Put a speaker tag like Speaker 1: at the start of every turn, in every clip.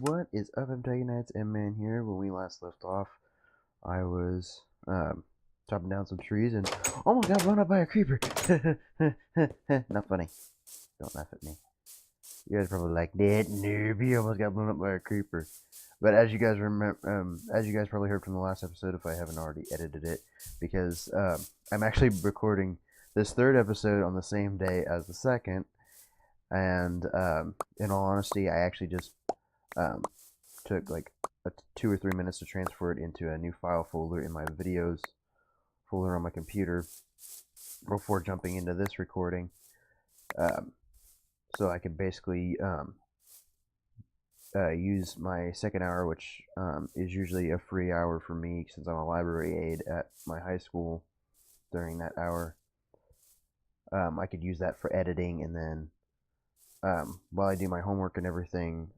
Speaker 1: What is up, Antagonites? M-Man here. When we last left off, I was chopping down some trees and almost got blown up by a creeper. Not funny. Don't laugh at me. You guys are probably like, that noob, he almost got blown up by a creeper. But as you guys remember, as you guys probably heard from the last episode, if I haven't already edited it, because I'm actually recording this third episode on the same day as the second, and in all honesty, I actually just um, took like 2 or 3 minutes to transfer it into a new file folder in my videos folder on my computer before jumping into this recording. So I could basically use my second hour, which is usually a free hour for me since I'm a library aide at my high school during that hour. I could use that for editing, and then while I do my homework and everything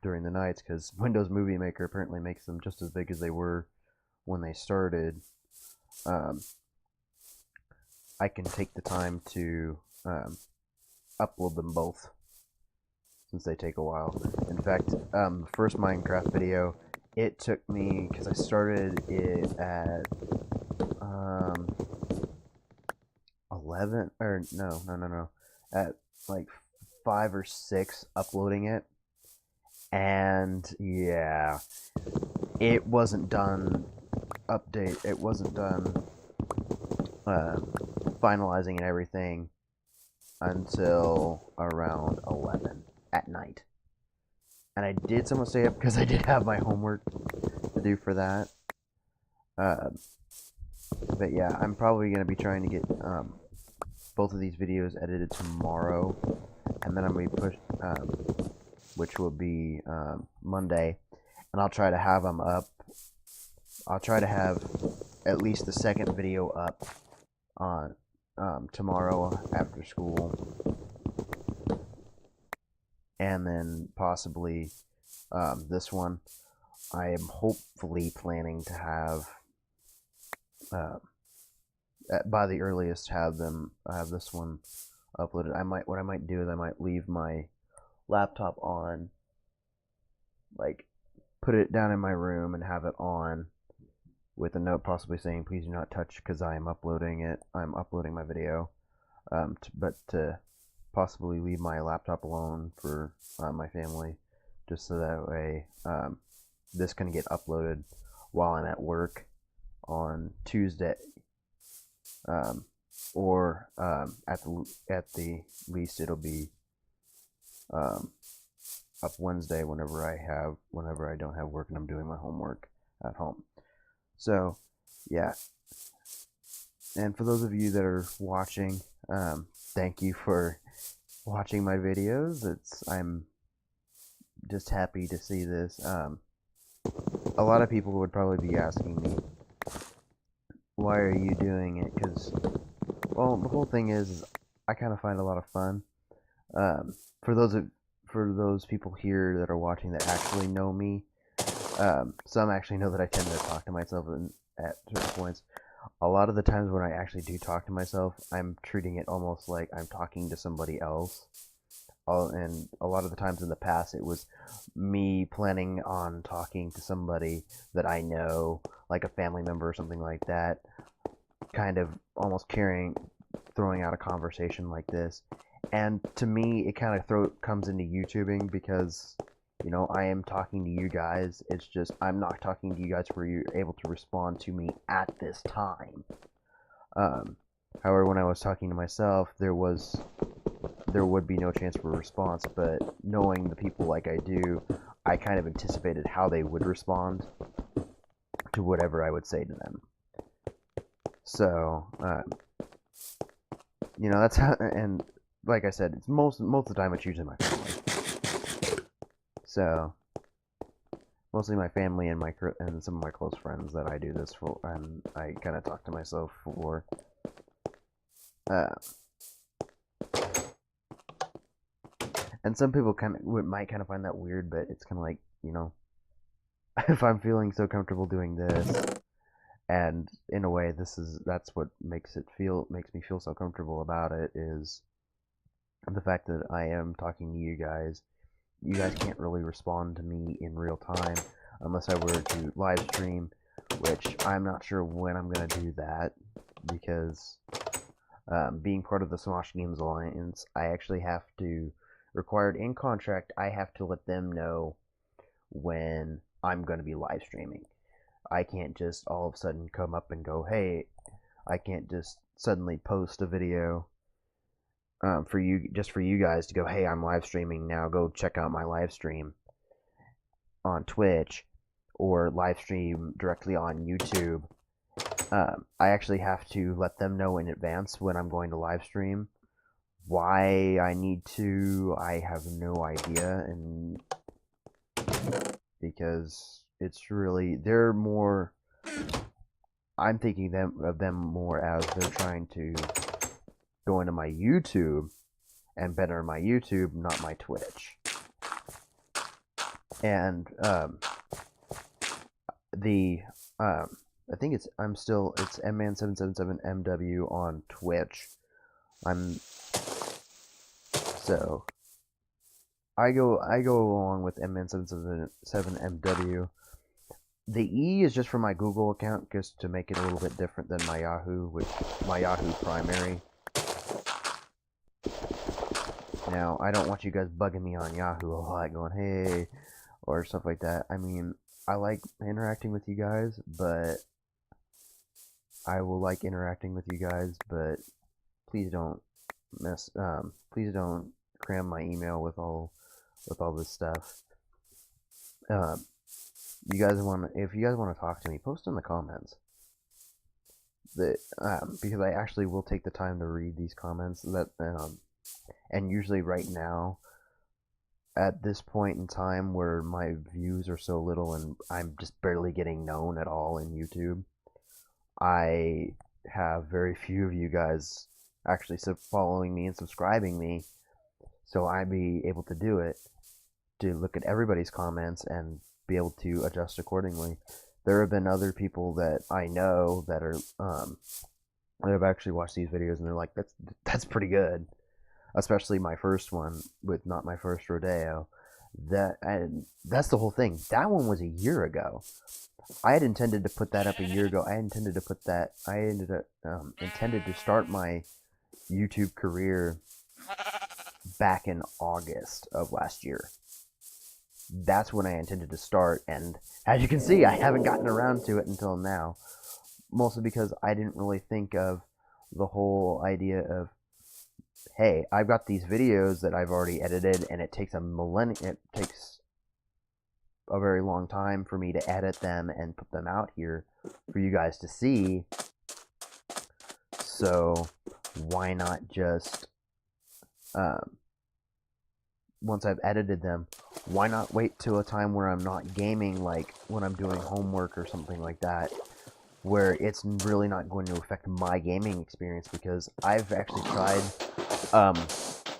Speaker 1: during the nights, because Windows Movie Maker apparently makes them just as big as they were when they started. I can take the time to upload them both since they take a while. In fact, the first Minecraft video, it took me, because I started it at 11, or no, at like 5 or 6 uploading it. And yeah, it wasn't done it wasn't done finalizing and everything until around 11 at night. And I did somewhat stay up because I did have my homework to do for that. But yeah, I'm probably going to be trying to get both of these videos edited tomorrow, and then I'm going to be which will be Monday, and I'll try to have them up. I'll try to have at least the second video up on tomorrow after school, and then possibly this one. I am hopefully planning to have by the earliest have this one uploaded. What I might do is I might leave my laptop on, like put it down in my room and have it on with a note possibly saying please do not touch because I'm uploading my video, but to possibly leave my laptop alone for my family, just so that way this can get uploaded while I'm at work on Tuesday, or at the least it'll be up Wednesday whenever I don't have work and I'm doing my homework at home. So yeah, and for those of you that are watching, thank you for watching my videos. I'm just happy to see this. A lot of people would probably be asking me, why are you doing it? Because, well, the whole thing is I kind of find a lot of fun. For those people here that are watching that actually know me, some actually know that I tend to talk to myself at certain points. A lot of the times when I actually do talk to myself, I'm treating it almost like I'm talking to somebody else. And a lot of the times in the past, it was me planning on talking to somebody that I know, like a family member or something like that, kind of almost throwing out a conversation like this. And to me, it kind of comes into YouTubing because, I am talking to you guys. It's just I'm not talking to you guys where you're able to respond to me at this time. However, when I was talking to myself, there would be no chance for a response, but knowing the people like I do, I kind of anticipated how they would respond to whatever I would say to them. So, that's how, and like I said, it's most of the time it's usually my family. So, mostly my family and some of my close friends that I do this for, and I kind of talk to myself for. And some people might kind of find that weird, but it's kind of like, if I'm feeling so comfortable doing this, and in a way that's what makes me feel so comfortable about it, is the fact that I am talking to you guys, you guys can't really respond to me in real time unless I were to live stream, which I'm not sure when I'm gonna do that, because being part of the Smosh Games Alliance, I actually have to, required in contract, I have to let them know when I'm going to be live streaming. I can't just all of a sudden come up and go, hey, I can't just suddenly post a video for you, just for you guys to go, hey, I'm live streaming now, go check out my live stream on Twitch or live stream directly on YouTube. I actually have to let them know in advance when I'm going to live stream. Why I need to, I have no idea, and because it's really, they're more, I'm thinking of them more as they're trying to go into my YouTube and better my YouTube, not my Twitch. And I think it's mman777mw on Twitch. So I go along with mman777mw. The E is just for my Google account, just to make it a little bit different than my Yahoo, which my Yahoo primary. Now, I don't want you guys bugging me on Yahoo a lot, going, hey, or stuff like that. I mean, I like interacting with you guys, but I will like interacting with you guys, but please don't please don't cram my email with all this stuff. If you guys want to talk to me, post in the comments. Because I actually will take the time to read these comments. And usually right now, at this point in time where my views are so little and I'm just barely getting known at all in YouTube, I have very few of you guys actually following me and subscribing me, so I'd be able to do it, to look at everybody's comments and be able to adjust accordingly. There have been other people that I know that are that have actually watched these videos and they're like, that's pretty good. Especially my first one with Not My First Rodeo. That's the whole thing. That one was a year ago. I had intended to put that up a year ago. I intended to start my YouTube career back in August of last year. That's when I intended to start, and as you can see, I haven't gotten around to it until now. Mostly because I didn't really think of the whole idea of, hey, I've got these videos that I've already edited, and it takes a very long time for me to edit them and put them out here for you guys to see. So why not just, once I've edited them, why not wait till a time where I'm not gaming, like when I'm doing homework or something like that, where it's really not going to affect my gaming experience, because I've actually tried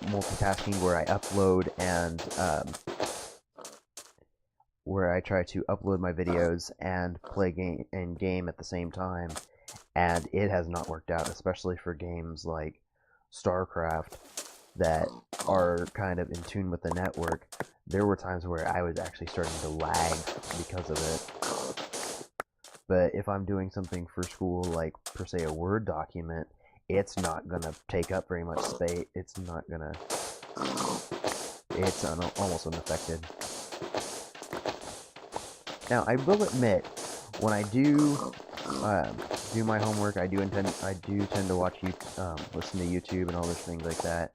Speaker 1: multitasking where I upload and where I try to upload my videos and play game at the same time, and it has not worked out, especially for games like StarCraft that are kind of in tune with the network. There were times where I was actually starting to lag because of it. But if I'm doing something for school, like per se a Word document, it's not gonna take up very much space. It's almost unaffected. Now, I will admit, when I do my homework, I do tend to watch listen to YouTube and all those things like that,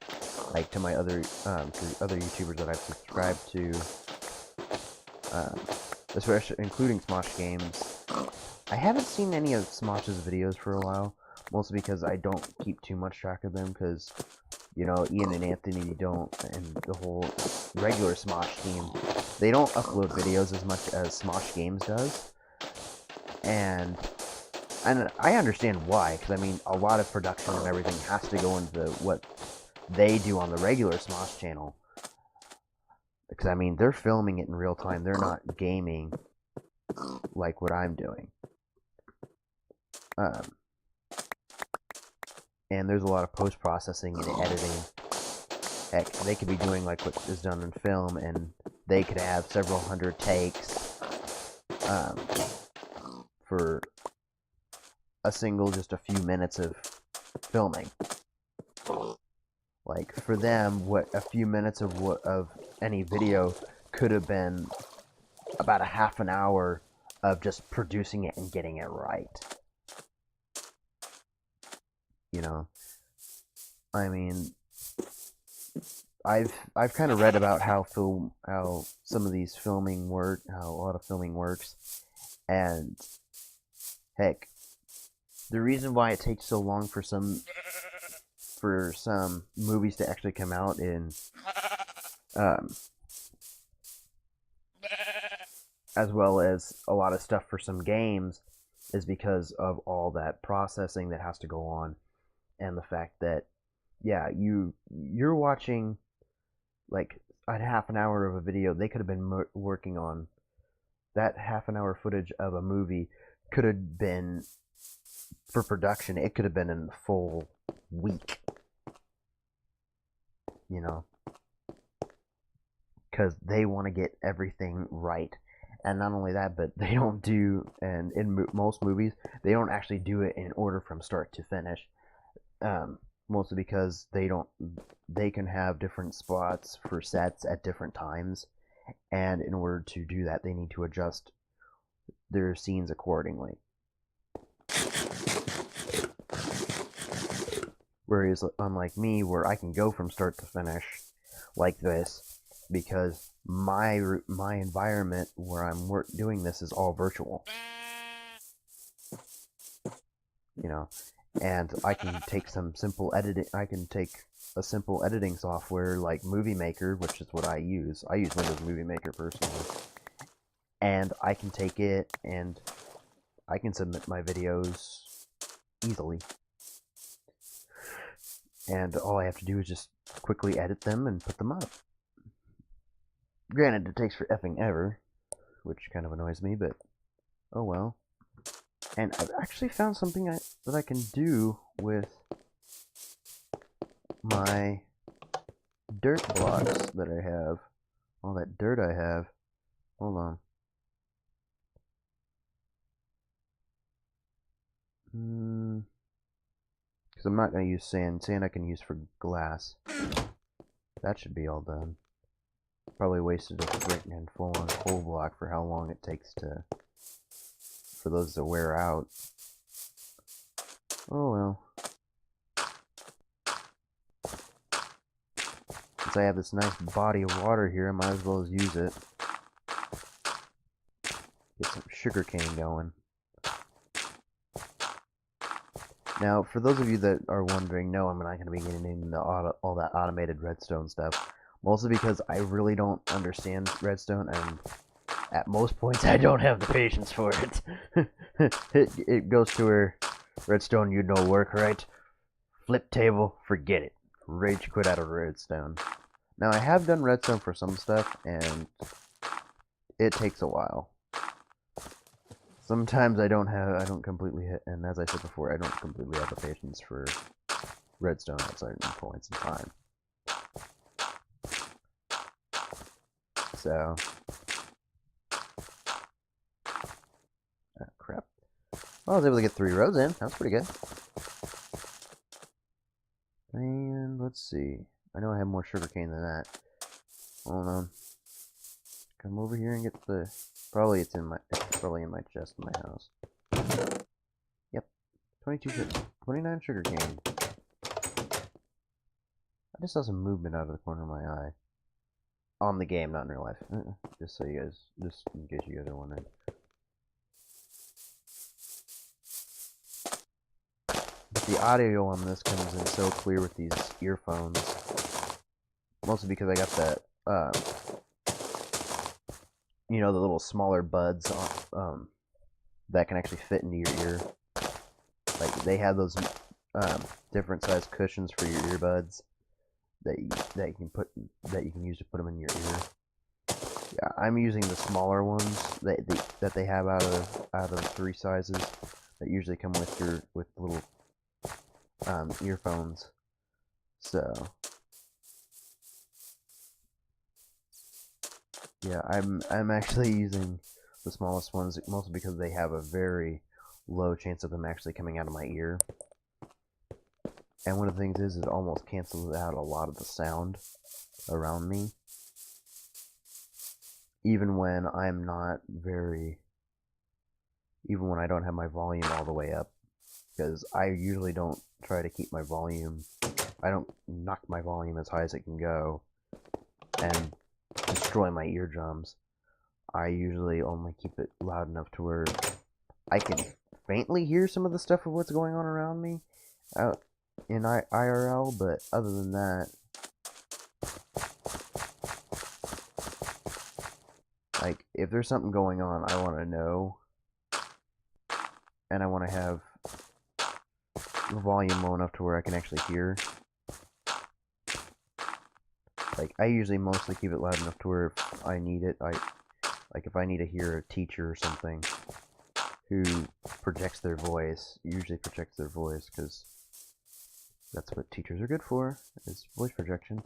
Speaker 1: like to my other YouTubers that I've subscribed to, especially including Smosh Games. I haven't seen any of Smosh's videos for a while, mostly because I don't keep too much track of them, because, you know, Ian and Anthony and the whole regular Smosh team, they don't upload videos as much as Smosh Games does, and I understand why, because, I mean, a lot of production and everything has to go into what they do on the regular Smosh channel, because, I mean, they're filming it in real time, they're not gaming like what I'm doing. And there's a lot of post-processing and editing Heck, they could be doing like what is done in film, and they could have several hundred takes for a single, just a few minutes of filming. Like for them, what a few minutes of any video could have been about a half an hour of just producing it and getting it right. You know, I mean, I've kind of read about how some of these filming work, how a lot of filming works, and heck, the reason why it takes so long for some movies to actually come out in as well as a lot of stuff for some games is because of all that processing that has to go on, and the fact that you're watching like a half an hour of a video. They could have been working on that half an hour footage of a movie. Could have been for production. It could have been in a full week. You know, because they want to get everything right. And not only that, but they don't do, and in most movies, they don't actually do it in order from start to finish. Mostly because they can have different spots for sets at different times, and in order to do that, they need to adjust their scenes accordingly. Whereas, unlike me, where I can go from start to finish like this, because my environment where I'm doing this is all virtual. You know, and I can take some simple editing. I can take a simple editing software like Movie Maker, which is what I use. I use Windows Movie Maker personally, and I can take it and I can submit my videos easily. And all I have to do is just quickly edit them and put them up. Granted, it takes for effing ever, which kind of annoys me, but oh well. And I've actually found something that I can do with my dirt blocks that I have. All that dirt I have. Hold on. Because I'm not going to use sand. Sand I can use for glass. That should be all done. Probably wasted a freaking full-on coal block for how long it takes for those to wear out. Oh well. Since I have this nice body of water here, I might as well use it. Get some sugarcane going. Now, for those of you that are wondering, no, I'm not going to be getting into all that automated redstone stuff. Mostly because I really don't understand redstone, and at most points I don't have the patience for it. It goes to where redstone you know work, right? Flip table, forget it. Rage quit out of redstone. Now I have done redstone for some stuff, and it takes a while. Sometimes I don't completely hit, and as I said before, I don't completely have the patience for redstone at certain points in time. So, crap. Well, I was able to get 3 rows in. That was pretty good. And let's see. I know I have more sugarcane than that. Hold on. Come over here and get the. Probably it's probably in my chest in my house. Yep. 29 sugarcane. I just saw some movement out of the corner of my eye. On the game, not in real life. Just so you guys, just in case you guys are wondering. But the audio on this comes in so clear with these earphones. Mostly because I got that, you know, the little smaller buds that can actually fit into your ear. Like, they have those different size cushions for your earbuds that you can use to put them in your ear. Yeah, I'm using the smaller ones that they have out of 3 sizes that usually come with little earphones. So Yeah, I'm actually using the smallest ones mostly because they have a very low chance of them actually coming out of my ear. And one of the things is it almost cancels out a lot of the sound around me. Even when I'm not very... Even when I don't have my volume all the way up. Because I usually don't try to keep my volume... I don't knock my volume as high as it can go and destroy my eardrums. I usually only keep it loud enough to where I can faintly hear some of the stuff of what's going on around me out in IRL, but other than that, like, if there's something going on, I want to know, and I want to have the volume low enough to where I can actually hear. Like, I usually mostly keep it loud enough to where if I need it, like if I need to hear a teacher or something who projects their voice, usually projects their voice, because that's what teachers are good for, is voice projection.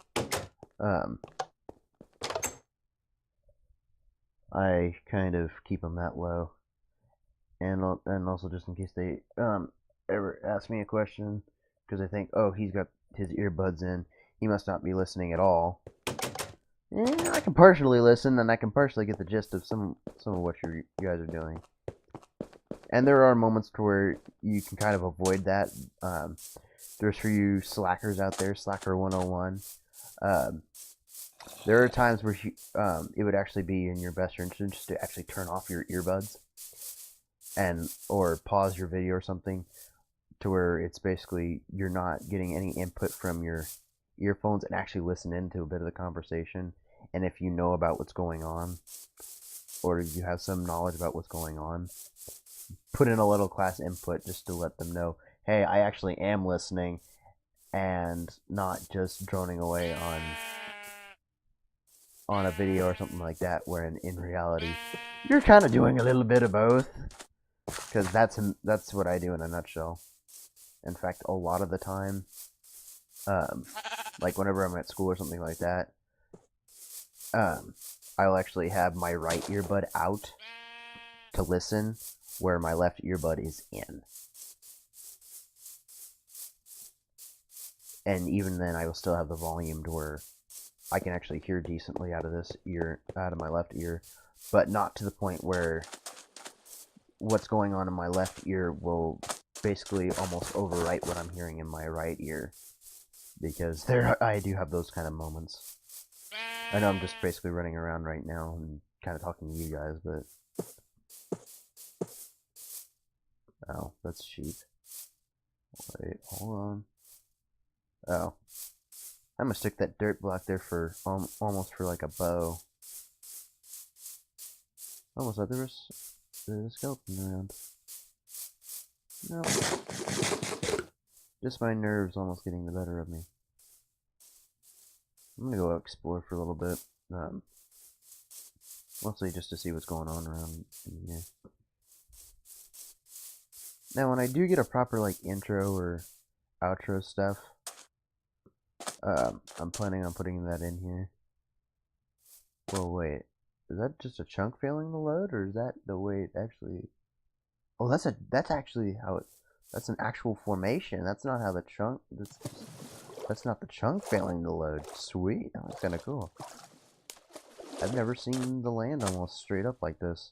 Speaker 1: I kind of keep them that low, and also just in case they ever ask me a question, because I think, oh, he's got his earbuds in, he must not be listening at all. Yeah, I can partially listen, and I can partially get the gist of some of what you guys are doing. And there are moments to where you can kind of avoid that. There's for you slackers out there, Slacker 101. There are times where it would actually be in your best interest just to actually turn off your earbuds or pause your video or something, to where it's basically you're not getting any input from your earphones and actually listen into a bit of the conversation. And if you know about what's going on, or you have some knowledge about what's going on, put in a little class input just to let them know, hey, I actually am listening and not just droning away on a video or something like that, where in reality you're kind of doing a little bit of both, because that's what I do in a nutshell. In fact, a lot of the time, like whenever I'm at school or something like that, I'll actually have my right earbud out to listen, where my left earbud is in. And even then, I will still have the volume to where I can actually hear decently out of this ear, out of my left ear, but not to the point where what's going on in my left ear will basically almost overwrite what I'm hearing in my right ear, because I do have those kind of moments. I know I'm just basically running around right now and kind of talking to you guys, but oh, that's sheep. Wait, hold on. Oh, I'm gonna stick that dirt block there for almost for like a bow. Almost thought there's a skeleton around. No, just my nerves almost getting the better of me. I'm gonna go explore for a little bit, mostly just to see what's going on around in here. Now, when I do get a proper like intro or outro stuff, I'm planning on putting that in here. Well, wait, is that just a chunk failing to load, or is that the way it actually? Oh, that's actually how it. That's an actual formation. That's not how the chunk. That's not the chunk failing to load. Sweet, that's kind of cool. I've never seen the land almost straight up like this.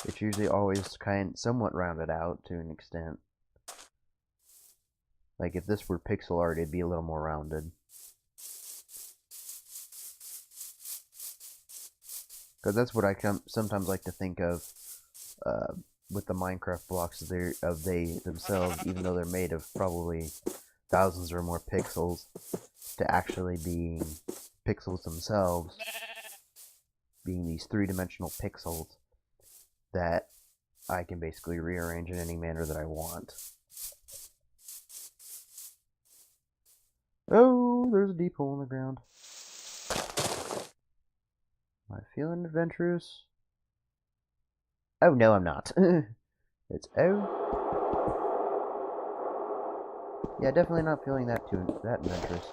Speaker 1: It's usually always somewhat rounded out to an extent. Like if this were pixel art, it'd be a little more rounded. Because that's what I sometimes like to think of with the Minecraft blocks. They themselves, even though they're made of probably thousands or more pixels, to actually being pixels themselves, being these three-dimensional pixels that I can basically rearrange in any manner that I want. Oh, there's a deep hole in the ground. Am I feeling adventurous? Oh, no, I'm not. It's yeah, definitely not feeling that adventurous.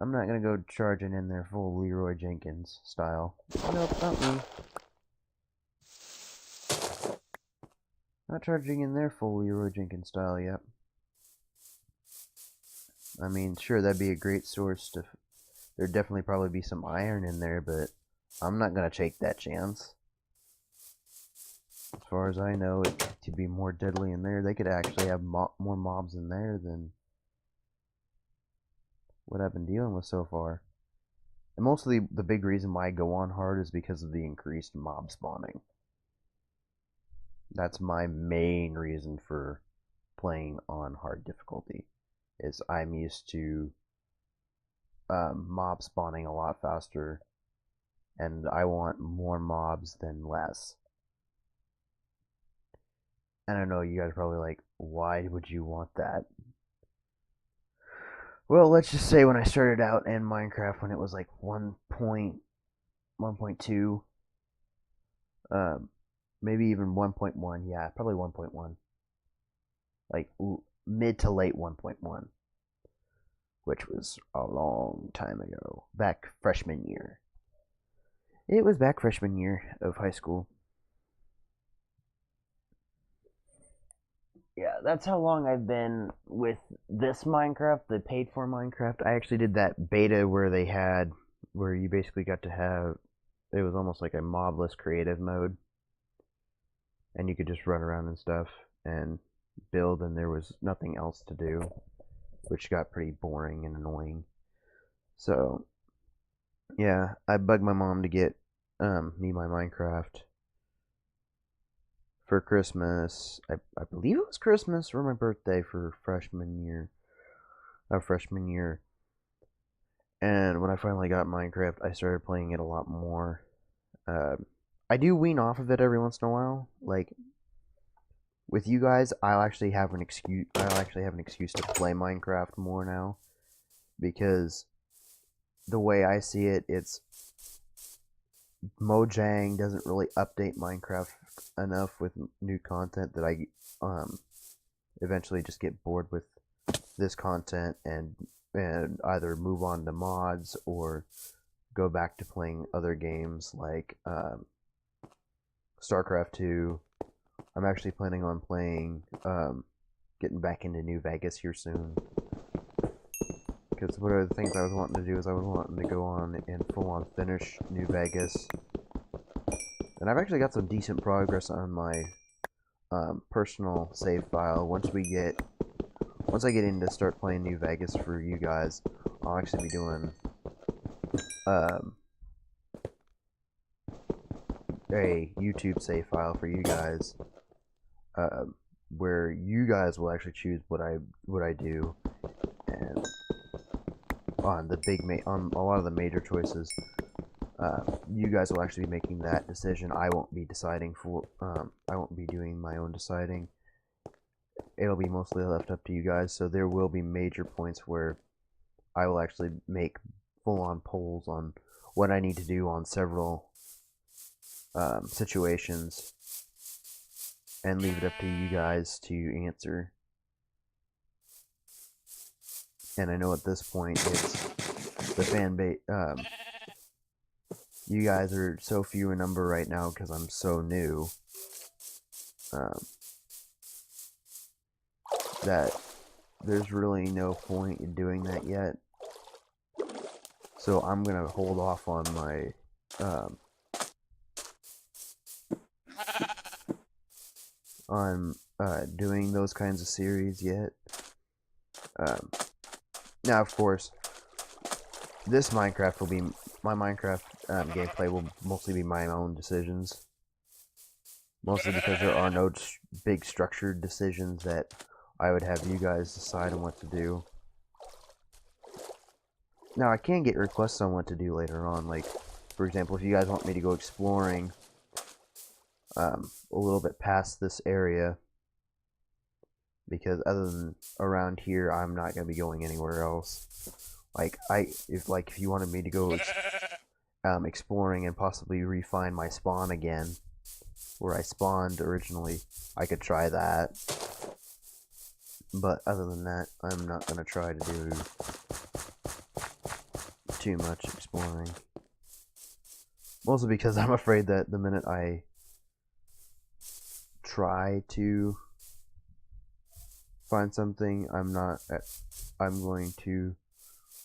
Speaker 1: I'm not gonna go charging in there full Leroy Jenkins style. Nope, not me. Not charging in there full Leroy Jenkins style yet. I mean, sure, that'd be a great source to. There'd definitely probably be some iron in there, but I'm not gonna take that chance. As far as I know, it to be more deadly in there. They could actually have more mobs in there than what I've been dealing with so far. And mostly the big reason why I go on hard is because of the increased mob spawning. That's my main reason for playing on hard difficulty. Is I'm used to mob spawning a lot faster, and I want more mobs than less. And I know you guys are probably like, why would you want that? Well, let's just say when I started out in Minecraft, when it was like 1.2, maybe even 1.1, yeah, probably 1.1, like mid to late 1.1, which was a long time ago, back freshman year. It was back freshman year of high school. Yeah, that's how long I've been with this Minecraft, the paid for Minecraft. I actually did that beta where you basically got to have, it was almost like a mobless creative mode, and you could just run around and stuff and build, and there was nothing else to do, which got pretty boring and annoying. So, yeah, I bugged my mom to get me my Minecraft for Christmas. I believe it was Christmas or my birthday for freshman year. And when I finally got Minecraft, I started playing it a lot more. I do wean off of it every once in a while. Like with you guys, I'll actually have an excuse. To play Minecraft more now, because the way I see it, it's Mojang doesn't really update Minecraft enough with new content that I eventually just get bored with this content and either move on to mods or go back to playing other games like StarCraft 2. I'm actually planning on playing, getting back into New Vegas here soon. Because one of the things I was wanting to do is I was wanting to go on and full on finish New Vegas. And I've actually got some decent progress on my personal save file. Once I get in to start playing New Vegas for you guys, I'll actually be doing a YouTube save file for you guys, where you guys will actually choose what I do, and on a lot of the major choices, you guys will actually be making that decision. I won't be deciding I won't be doing my own deciding. It'll be mostly left up to you guys. So there will be major points where I will actually make full-on polls on what I need to do on several situations, and leave it up to you guys to answer. And I know at this point it's the fan base. You guys are so few in number right now because I'm so new. That there's really no point in doing that yet. So I'm gonna hold off on my doing those kinds of series yet. Now, of course, my Minecraft gameplay will mostly be my own decisions. Mostly because there are no big structured decisions that I would have you guys decide on what to do. Now, I can get requests on what to do later on. Like, for example, if you guys want me to go exploring a little bit past this area, because other than around here, I'm not going to be going anywhere else. If you wanted me to go exploring and possibly refine my spawn again, where I spawned originally, I could try that. But other than that, I'm not going to try to do too much exploring. Mostly because I'm afraid that the minute I try to find something, I'm going to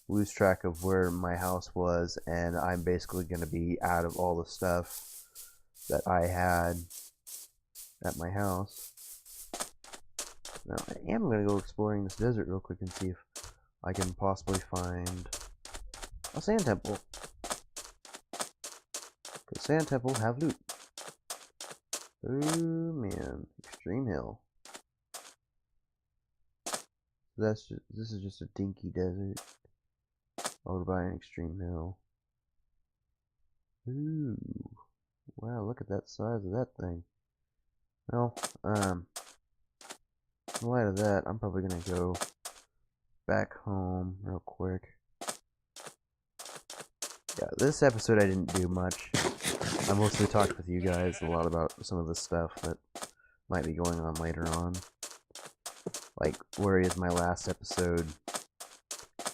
Speaker 1: lose track of where my house was, and I'm basically going to be out of all the stuff that I had at my house. Now, I am going to go exploring this desert real quick and see if I can possibly find a sand temple. Because sand temple have loot. Oh man, extreme hill. This is just a dinky desert. Over by an extreme hill. Ooh, wow! Look at that size of that thing. Well, in light of that, I'm probably gonna go back home real quick. Yeah, this episode I didn't do much. I mostly talked with you guys a lot about some of the stuff that might be going on later on. Like, whereas my last episode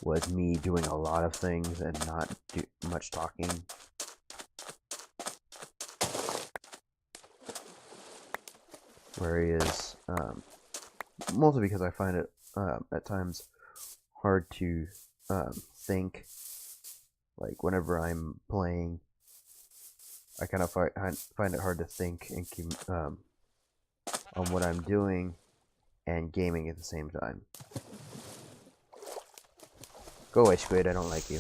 Speaker 1: was me doing a lot of things and not do much talking. Whereas, mostly because I find it at times hard to think. Like, whenever I'm playing, I kind of find it hard to think and keep on what I'm doing and gaming at the same time. Go away, squid, I don't like you.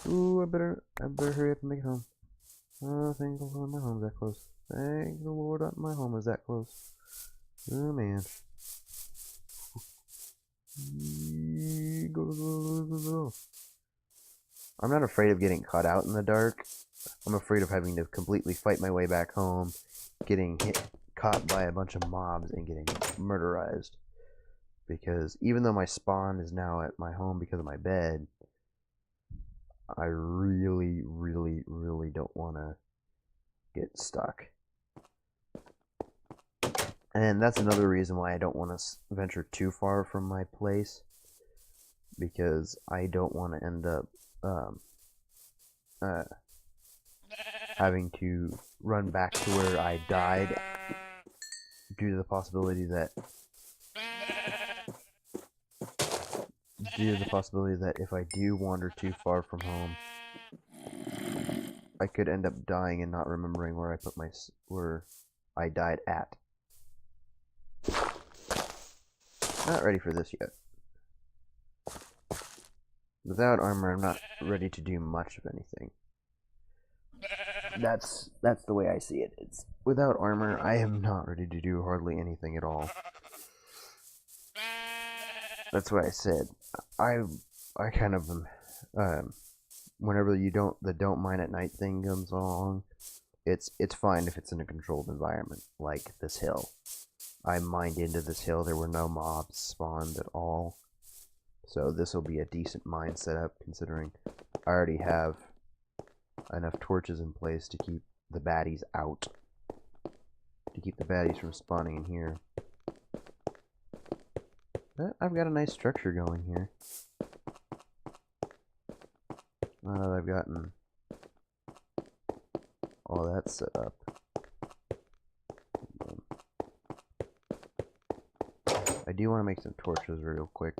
Speaker 1: Ooh, I better hurry up and make it home. Oh, thank the Lord my home's that close. Thank the Lord my home is that close. Oh man. Go. I'm not afraid of getting caught out in the dark. I'm afraid of having to completely fight my way back home, getting caught by a bunch of mobs and getting murderized. Because even though my spawn is now at my home because of my bed, I really, really, really don't want to get stuck. And that's another reason why I don't want to venture too far from my place, because I don't want to end up having to run back to where I died due to the possibility that if I do wander too far from home, I could end up dying and not remembering where I died at. Not ready for this yet. Without armor, I'm not ready to do much of anything. That's the way I see it. It's without armor, I am not ready to do hardly anything at all. That's what I said. I kind of whenever the don't mine at night thing comes along, it's fine if it's in a controlled environment like this hill. I mined into this hill. There were no mobs spawned at all, so this will be a decent mine setup considering I already have enough torches in place to keep the baddies out, to keep the baddies from spawning in here. But I've got a nice structure going here. Now that I've gotten all that set up. I do want to make some torches real quick.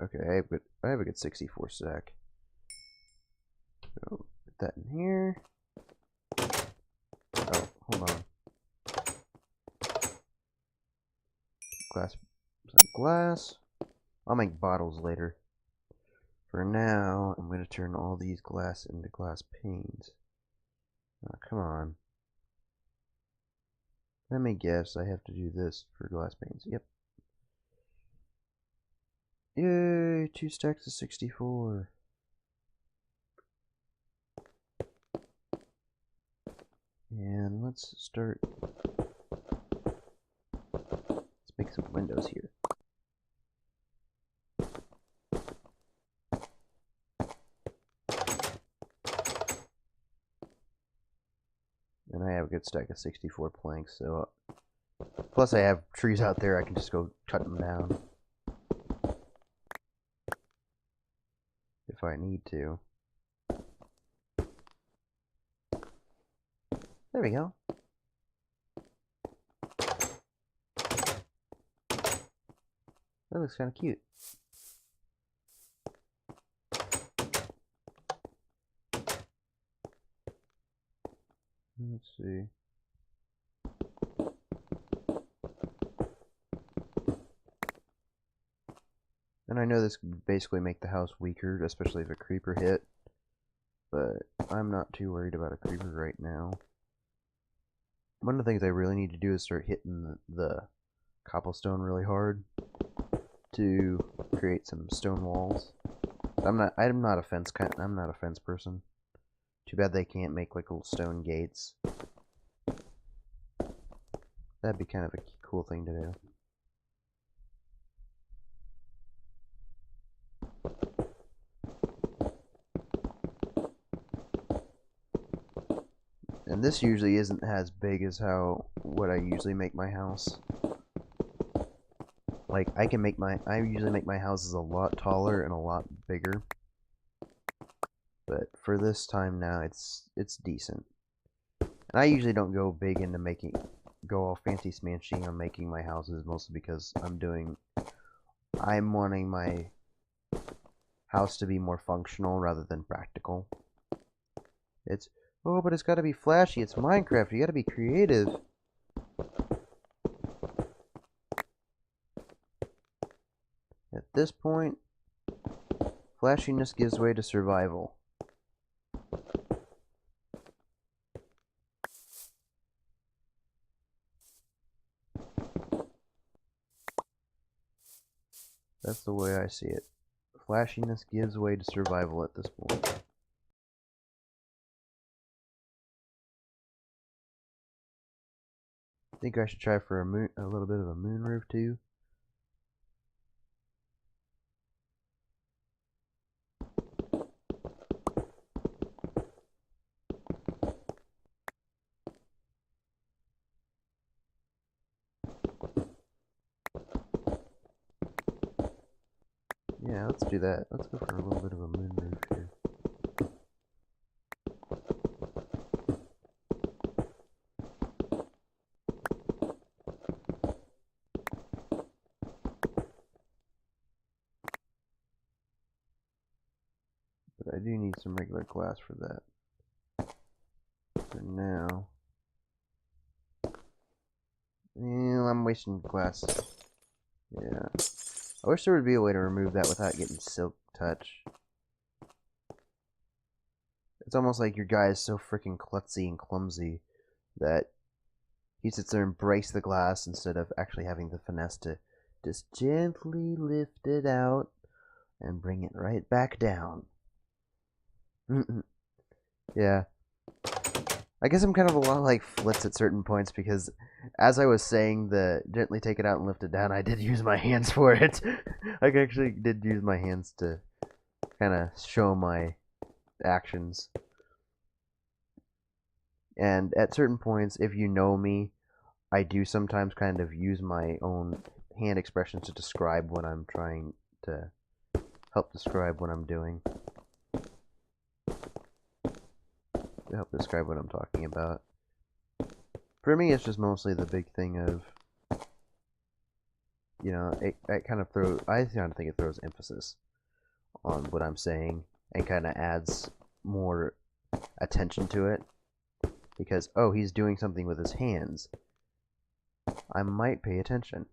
Speaker 1: Okay, I have a good 64 stack. So put that in here. Oh, hold on. Glass. I'll make bottles later. For now, I'm going to turn all these glass into glass panes. Oh, come on. Let me guess, I have to do this for glass panes. Yep. Yay, 2 stacks of 64. And let's start. Let's make some windows here. And I have a good stack of 64 planks, so plus I have trees out there, I can just go cut them down. if I need to. There we go. That looks kind of cute. Let's see. And I know this could basically make the house weaker, especially if a creeper hit. But I'm not too worried about a creeper right now. One of the things I really need to do is start hitting the cobblestone really hard to create some stone walls. I'm not a fence person. Too bad they can't make like little stone gates. That'd be kind of a cool thing to do. And this usually isn't as big as what I usually make my house. Like I usually make my houses a lot taller and a lot bigger. But for this time now, it's decent. And I usually don't go big into go all fancy smanchy on making my houses, mostly because I'm wanting my house to be more functional rather than practical. Oh, but it's got to be flashy. It's Minecraft. You got to be creative. At this point, flashiness gives way to survival. That's the way I see it. Flashiness gives way to survival at this point. I think I should try for a little bit of a moon roof too. Yeah, let's do that. Let's go for a little bit of a moon roof here. But I do need some regular glass for that. For now. Yeah, I'm wasting glass. Yeah. I wish there would be a way to remove that without getting silk touch. It's almost like your guy is so freaking klutzy and clumsy that he sits there and breaks the glass instead of actually having the finesse to just gently lift it out and bring it right back down. Yeah. I guess I'm kind of a lot like Flitz at certain points because as I was saying the gently take it out and lift it down, I did use my hands for it. I actually did use my hands to kind of show my actions. And at certain points, if you know me, I do sometimes kind of use my own hand expressions to describe what I'm trying to help describe what I'm doing. To help describe what I'm talking about. For me, it's just mostly the big thing of, you know, it kind of I kind of think it throws emphasis on what I'm saying and kind of adds more attention to it. Because, oh, he's doing something with his hands. I might pay attention.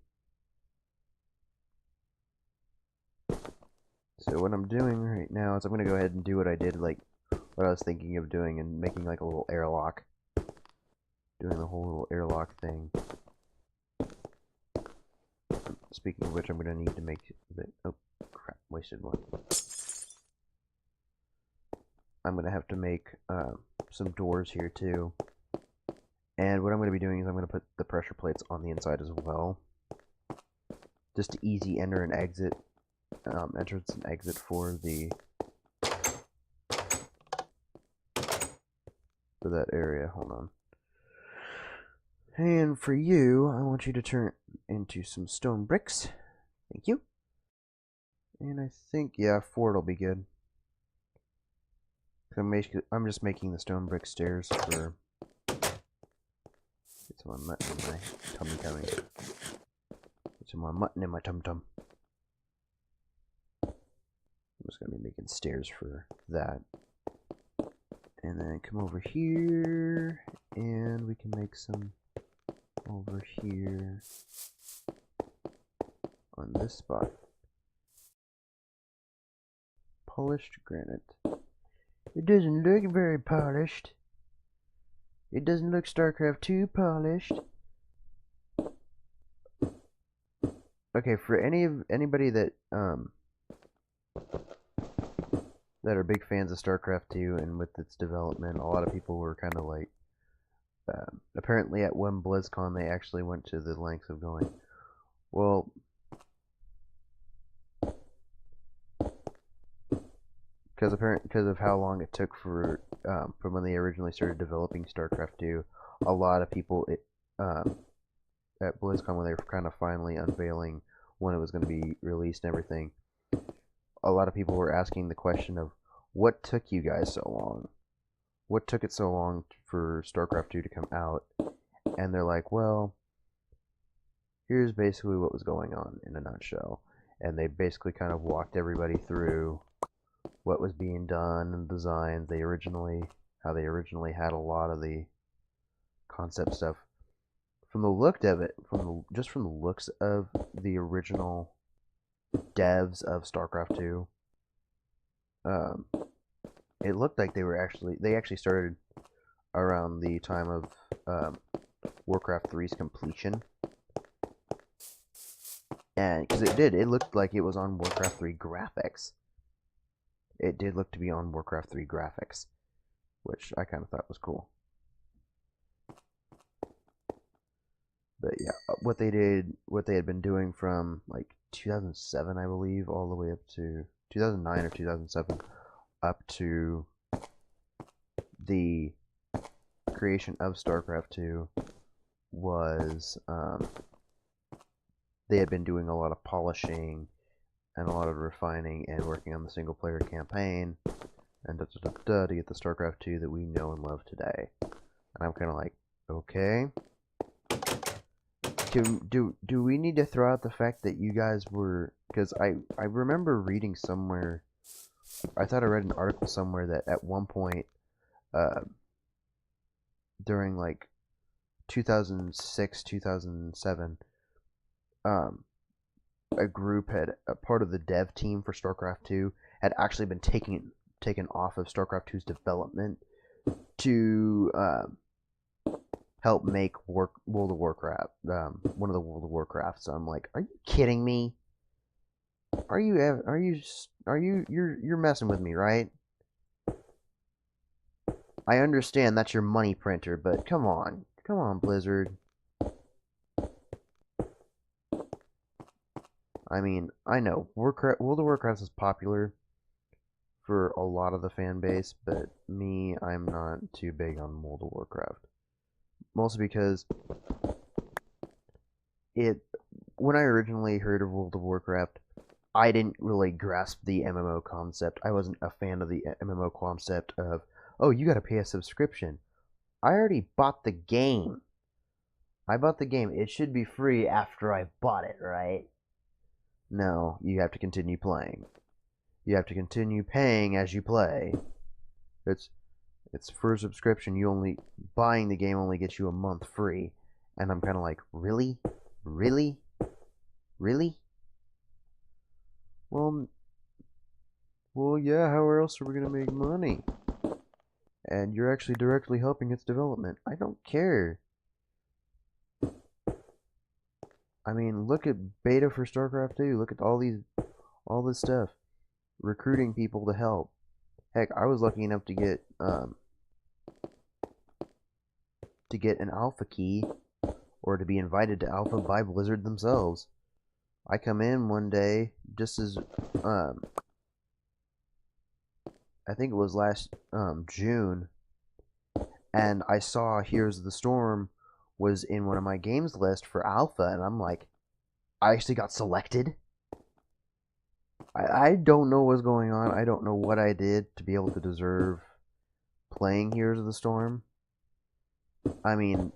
Speaker 1: So what I'm doing right now is I'm going to go ahead and do what I did, like, what I was thinking of doing and making like a little airlock. Doing the whole little airlock thing. Speaking of which, I'm going to need to make oh, crap, wasted one. I'm going to have to make some doors here too. And what I'm going to be doing is I'm going to put the pressure plates on the inside as well. Just to easy enter and exit, entrance and exit for that area. Hold on. And for you, I want you to turn into some stone bricks. Thank you. And I think, yeah, 4 will be good. I'm just making the stone brick stairs for get some mutton in my tummy. Get some more mutton in my tum. I'm just gonna be making stairs for that. And then come over here, and we can make some over here on this spot. Polished granite. It doesn't look very polished. It doesn't look StarCraft 2 polished. Okay, for anybody that that are big fans of StarCraft 2 and with its development, a lot of people were kind of like, apparently at one BlizzCon they actually went to the lengths of going, well, because of how long it took for from when they originally started developing StarCraft 2, a lot of people at BlizzCon, when they were kind of finally unveiling when it was going to be released and everything, a lot of people were asking the question of, what took you guys so long? What took it so long for StarCraft 2 to come out? And they're like, well, here's basically what was going on in a nutshell. And they basically kind of walked everybody through what was being done and designs. How they originally had a lot of the concept stuff. From the look of it, just from the looks of the original devs of StarCraft 2, it looked like they actually started around the time of Warcraft 3's completion. And because it looked like it was on Warcraft 3 graphics. It did look to be on Warcraft 3 graphics, which I kind of thought was cool. But yeah, what they had been doing from like 2007, I believe, all the way up to 2009 or 2007, up to the creation of StarCraft 2 was they had been doing a lot of polishing and a lot of refining and working on the single player campaign and to get the StarCraft 2 that we know and love today. And I'm kind of like, okay, do we need to throw out the fact that you guys were, because I remember reading somewhere, I thought I read an article somewhere that at one point during like 2006 2007 a group a part of the dev team for StarCraft 2 had actually been taken off of StarCraft 2's development to help make World of Warcraft, one of the World of Warcraft. So I'm like, are you kidding me? You're messing with me, right? I understand that's your money printer, but come on, Blizzard. I mean, I know World of Warcraft is popular for a lot of the fan base, but me, I'm not too big on World of Warcraft. Mostly because when I originally heard of World of Warcraft, I didn't really grasp the MMO concept. I wasn't a fan of the MMO concept of, oh, you gotta pay a subscription. I already bought the game. I bought the game. It should be free after I bought it, right? No, you have to continue playing. You have to continue paying as you play. It's for a subscription. Buying the game only gets you a month free. And I'm kind of like, really? Really? Really? Well, yeah, how else are we going to make money? And you're actually directly helping its development. I don't care. I mean, look at beta for StarCraft 2. Look at all this stuff. Recruiting people to help. Heck, I was lucky enough to get an alpha key, or to be invited to alpha by Blizzard themselves. I come in one day, just as I think it was last June, and I saw Heroes of the Storm was in one of my games list for alpha, and I'm like, I actually got selected. I don't know what's going on. I don't know what I did to be able to deserve playing Heroes of the Storm. I mean,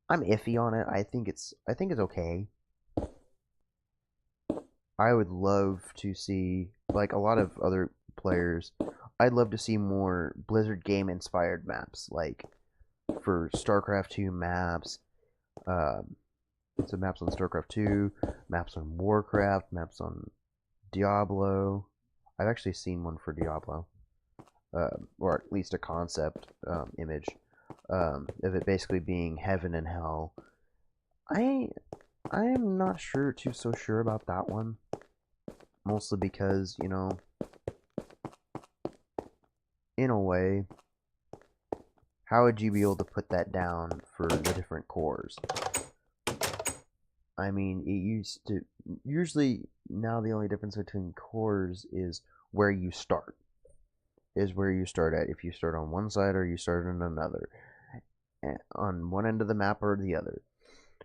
Speaker 1: I'm iffy on it. I think it's okay. I would love to see, like a lot of other players, I'd love to see more Blizzard game inspired maps, like for StarCraft 2 maps, some maps on StarCraft 2, maps on Warcraft, maps on Diablo. I've actually seen one for Diablo, or at least a concept image of it basically being heaven and hell. I am not too sure about that one. Mostly because, you know, in a way, how would you be able to put that down for the different cores? I mean, it used to, usually now the only difference between cores is where you start. Is where you start at. If you start on one side or you start on another. On one end of the map or the other.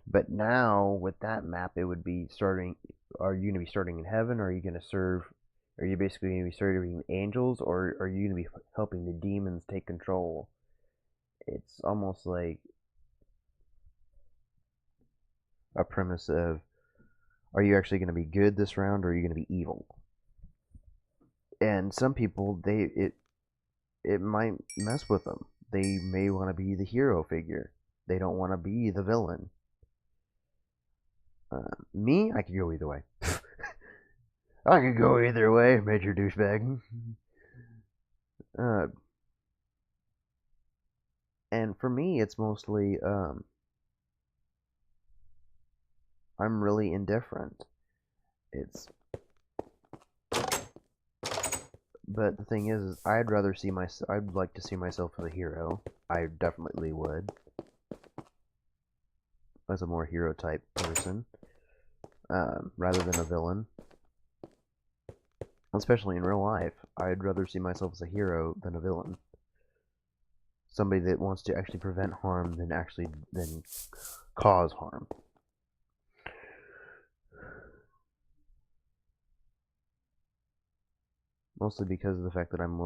Speaker 1: But now, with that map, it would be starting. Are you going to be starting in heaven, or are you going to serve? Are you basically going to be serving angels, or are you going to be helping the demons take control? It's almost like a premise of, are you actually going to be good this round, or are you going to be evil? And some people, it might mess with them. They may want to be the hero figure. They don't want to be the villain. Me, I could go either way. I could go either way, Major Douchebag. And for me, it's mostly, I'm really indifferent. But the thing is I'd like to see myself as a hero. I definitely would. As a more hero type person. Rather than a villain. Especially in real life. I'd rather see myself as a hero than a villain. Somebody that wants to actually prevent harm than cause harm. Mostly because of the fact that I'm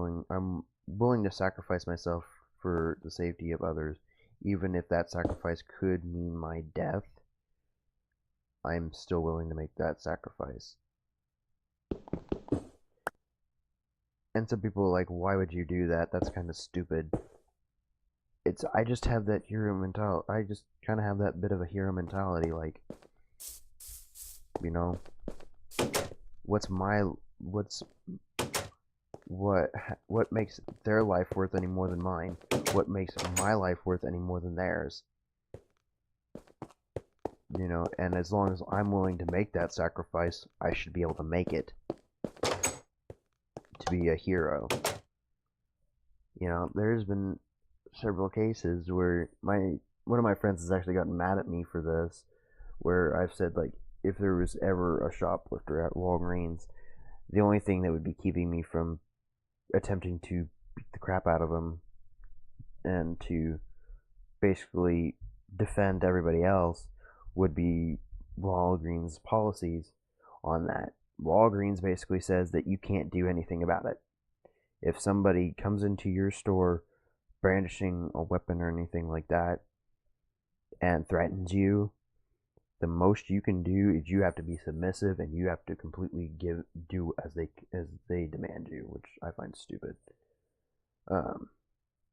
Speaker 1: willing to sacrifice myself for the safety of others, even if that sacrifice could mean my death. I'm still willing to make that sacrifice. And some people are like, why would you do that? That's kind of stupid. I just have that hero mentality. I just kind of have that bit of a hero mentality, like, you know, what makes their life worth any more than mine? What makes my life worth any more than theirs? You know, and as long as I'm willing to make that sacrifice, I should be able to make it to be a hero. You know, there's been several cases where one of my friends has actually gotten mad at me for this, where I've said, like, if there was ever a shoplifter at Walgreens, the only thing that would be keeping me from attempting to beat the crap out of him and to basically defend everybody else would be Walgreens' policies on that. Walgreens basically says that you can't do anything about it. If somebody comes into your store brandishing a weapon or anything like that and threatens you, the most you can do is you have to be submissive and you have to completely do as they demand you, which I find stupid.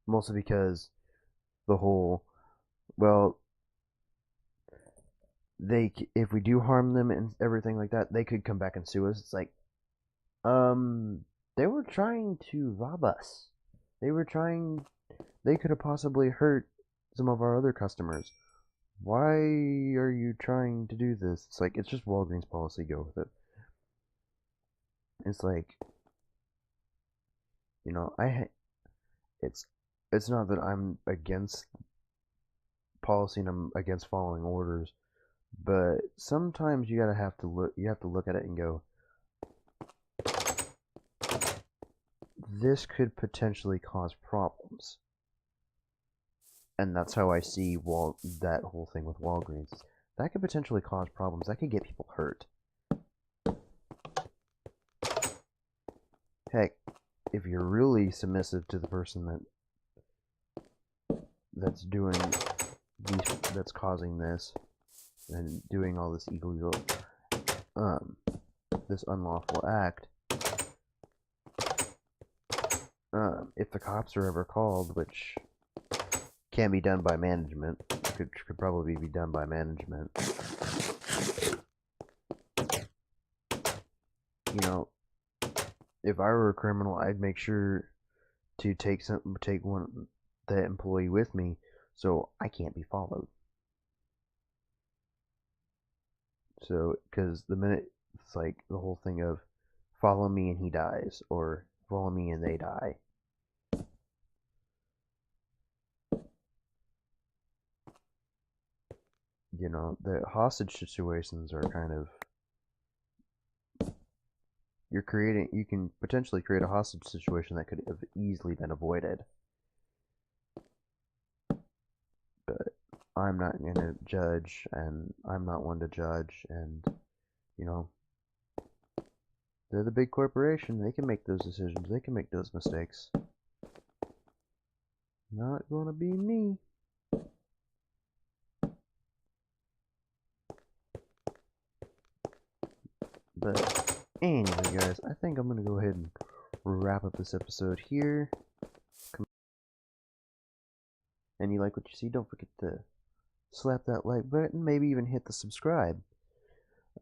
Speaker 1: Mostly because the whole, well, if we do harm them and everything like that, they could come back and sue us. It's like, they were trying to rob us. They could have possibly hurt some of our other customers. Why are you trying to do this? It's like, it's just Walgreens policy, go with it. It's like, you know, it's not that I'm against policy and I'm against following orders, but sometimes you have to look at it and go, this could potentially cause problems. And that's how I see that whole thing with Walgreens. That could potentially cause problems. That could get people hurt. Heck, if you're really submissive to the person that that's doing that's causing this and doing all this illegal, this unlawful act, if the cops are ever called, which can be done by management, could probably be done by management. You know, if I were a criminal, I'd make sure to take that employee with me, so I can't be followed. So, because the minute it's like the whole thing of follow me and he dies, or follow me and they die. You know, the hostage situations are kind of, you can potentially create a hostage situation that could have easily been avoided. But I'm not going to judge, and I'm not one to judge, and, you know, they're the big corporation. They can make those decisions. They can make those mistakes. Not gonna be me. But anyway, guys, I think I'm gonna go ahead and wrap up this episode here. And you like what you see, don't forget to slap that like button, maybe even hit the subscribe.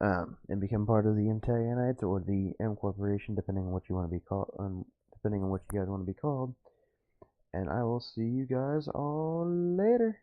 Speaker 1: And become part of the Antagonites or the M Corporation, depending on what you want to be called, depending on what you guys want to be called. And I will see you guys all later.